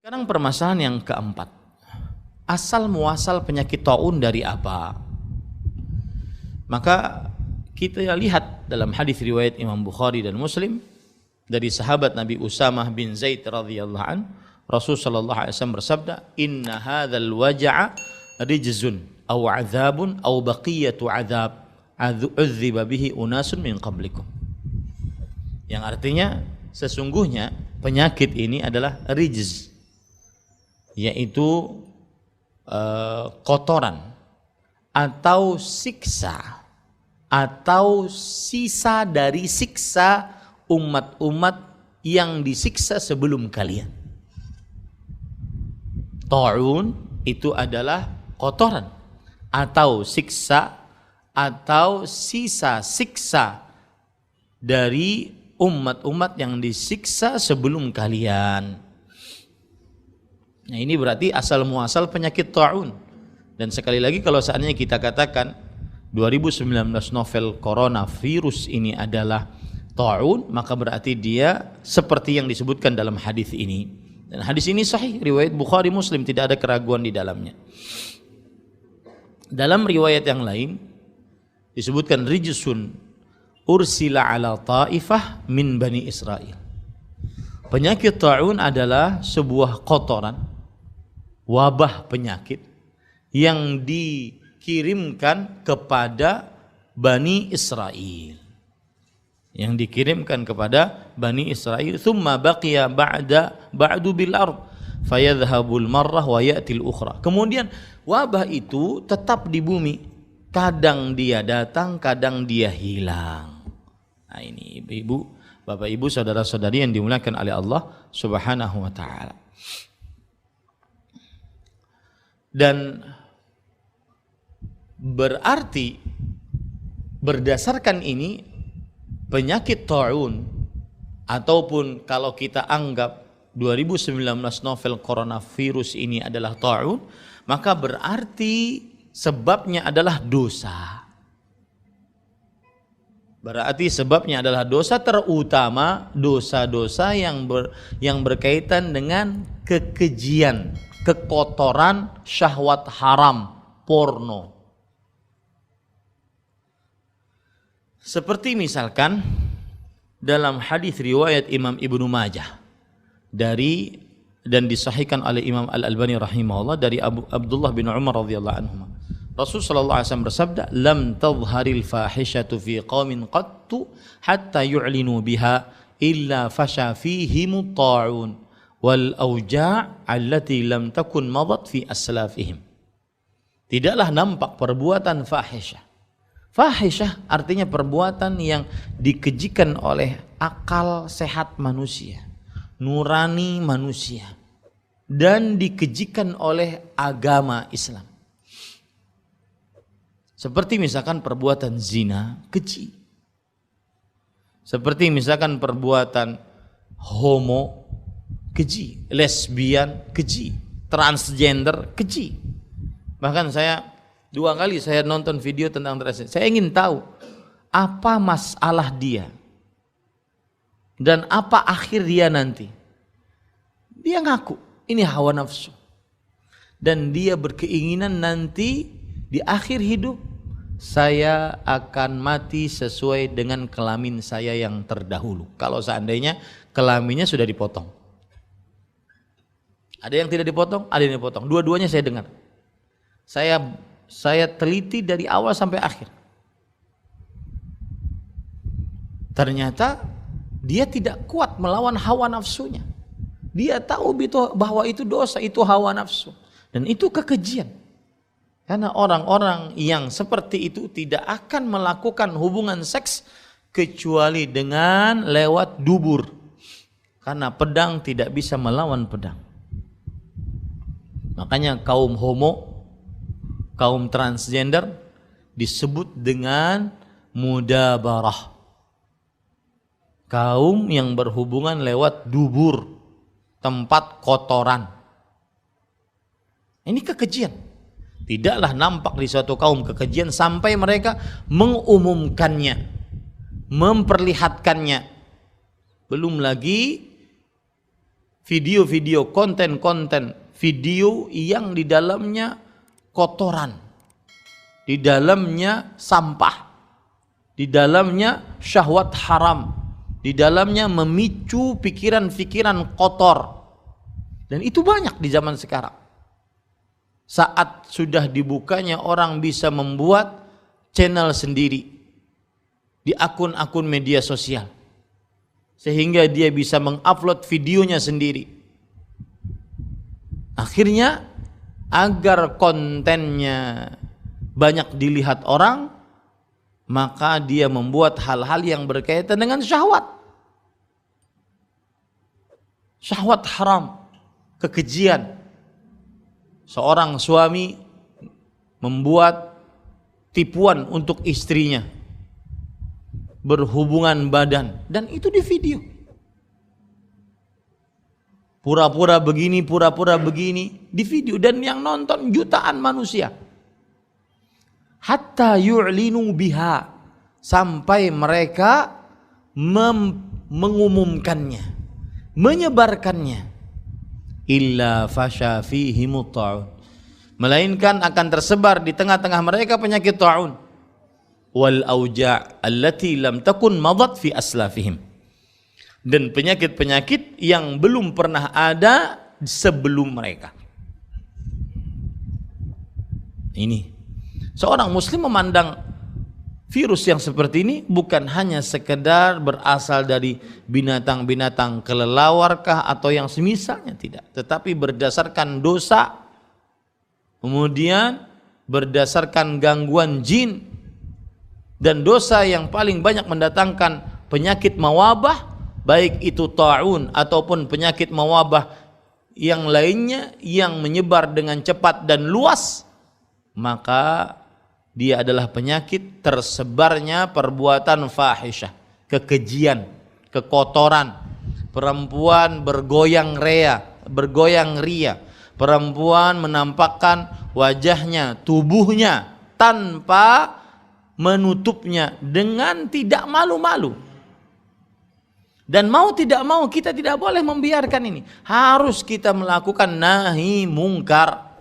Sekarang permasalahan yang keempat. Asal muasal penyakit taun dari apa? Maka kita lihat dalam hadis riwayat Imam Bukhari dan Muslim dari sahabat Nabi Usamah bin Zaid radhiyallahu an, Rasul sallallahu alaihi wasallam bersabda, "Inna hadzal waj'a rijzun aw 'adzabun aw baqiyatu 'adzab udziba bihi unasun min qablikum." Yang artinya sesungguhnya penyakit ini adalah rijz, yaitu kotoran atau siksa atau sisa dari siksa umat-umat yang disiksa sebelum kalian. Ta'un itu adalah kotoran atau siksa atau sisa siksa dari umat-umat yang disiksa sebelum kalian. Nah, ini berarti asal muasal penyakit ta'un. Dan sekali lagi kalau seandainya kita katakan 2019 novel coronavirus ini adalah ta'un, maka berarti dia seperti yang disebutkan dalam hadis ini. Dan hadis ini sahih, riwayat Bukhari Muslim, tidak ada keraguan di dalamnya. Dalam riwayat yang lain disebutkan rijsun ursila ala ta'ifah min bani Israel. Penyakit ta'un adalah sebuah kotoran, wabah penyakit yang dikirimkan kepada Bani Israel. Yang dikirimkan kepada Bani Israel. Thumma baqiya ba'du bil ard fayadhhabul marrah wa ya'til ukhra. Kemudian wabah itu tetap di bumi. Kadang dia datang, kadang dia hilang. Nah, ini ibu-ibu, Bapak Ibu, saudara-saudari yang dimuliakan oleh Allah Subhanahu wa taala. Dan berarti berdasarkan ini penyakit ta'un, ataupun kalau kita anggap 2019 novel coronavirus ini adalah ta'un, maka berarti sebabnya adalah dosa. Berarti sebabnya adalah dosa, terutama dosa-dosa yang berkaitan dengan kekejian, kekotoran, syahwat haram, porno. Seperti misalkan dalam hadis riwayat Imam Ibnu Majah dan disahihkan oleh Imam Al-Albani rahimahullah dari Abdullah bin Umar radhiyallahu anhu. Rasul sallallahu alaihi wasallam bersabda, "Lam tadhharil fahishatu fi qaumin qattu hatta yu'linu biha illa fasha fihim ta'un wal auja' allati lam takun madat fi aslafihim." Tidaklah nampak perbuatan fahisyah. Fahisyah artinya perbuatan yang dikejikan oleh akal sehat manusia, nurani manusia, dan dikejikan oleh agama Islam. Seperti misalkan perbuatan zina, keji. Seperti misalkan perbuatan homo, keji. Lesbian, keji. Transgender, keji. Bahkan saya 2 kali saya nonton video tentang transgender. Saya ingin tahu apa masalah dia dan apa akhir dia nanti. Dia ngaku ini hawa nafsu, dan dia berkeinginan nanti di akhir hidup saya akan mati sesuai dengan kelamin saya yang terdahulu. Kalau seandainya kelaminnya sudah dipotong. Ada yang tidak dipotong, ada yang dipotong. Dua-duanya saya dengar. Saya teliti dari awal sampai akhir. Ternyata dia tidak kuat melawan hawa nafsunya. Dia tahu bahwa itu dosa, itu hawa nafsu, dan itu kekejian. Karena orang-orang yang seperti itu tidak akan melakukan hubungan seks kecuali dengan lewat dubur. Karena pedang tidak bisa melawan pedang. Makanya kaum homo, kaum transgender disebut dengan mudabarah. Kaum yang berhubungan lewat dubur, tempat kotoran. Ini kekejian. Tidaklah nampak di suatu kaum kekejian sampai mereka mengumumkannya, memperlihatkannya. Belum lagi video-video, konten-konten video yang di dalamnya kotoran, di dalamnya sampah, di dalamnya syahwat haram, di dalamnya memicu pikiran-pikiran kotor. Dan itu banyak di zaman sekarang. Saat sudah dibukanya, orang bisa membuat channel sendiri di akun-akun media sosial, sehingga dia bisa mengupload videonya sendiri. Akhirnya agar kontennya banyak dilihat orang, maka dia membuat hal-hal yang berkaitan dengan syahwat. Syahwat haram, kekejian. Seorang suami membuat tipuan untuk istrinya, berhubungan badan, dan itu di video. Pura-pura begini di video, dan yang nonton jutaan manusia. Hatta yu'linu biha, sampai mereka mengumumkannya, menyebarkannya. Illa fasha fihimut ta'un, melainkan akan tersebar di tengah-tengah mereka penyakit ta'un wal auja' allati lam takun madat fi aslafihim, dan penyakit-penyakit yang belum pernah ada sebelum mereka. Ini seorang muslim memandang virus yang seperti ini bukan hanya sekedar berasal dari binatang-binatang kelelawarkah atau yang semisalnya, tidak, tetapi berdasarkan dosa, kemudian berdasarkan gangguan jin, dan dosa yang paling banyak mendatangkan penyakit mawabah, baik itu ta'un ataupun penyakit mawabah yang lainnya yang menyebar dengan cepat dan luas, maka dia adalah penyakit tersebarnya perbuatan fahisyah, kekejian, kekotoran. Perempuan bergoyang ria, perempuan menampakkan wajahnya, tubuhnya tanpa menutupnya dengan tidak malu-malu. Dan mau tidak mau kita tidak boleh membiarkan ini. Harus kita melakukan nahi mungkar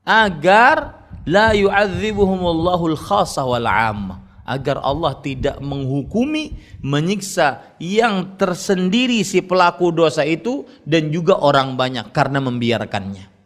agar la yu'adzibuhumullahu al-khassa wal 'ammah, agar Allah tidak menghukumi, menyiksa yang tersendiri si pelaku dosa itu dan juga orang banyak karena membiarkannya.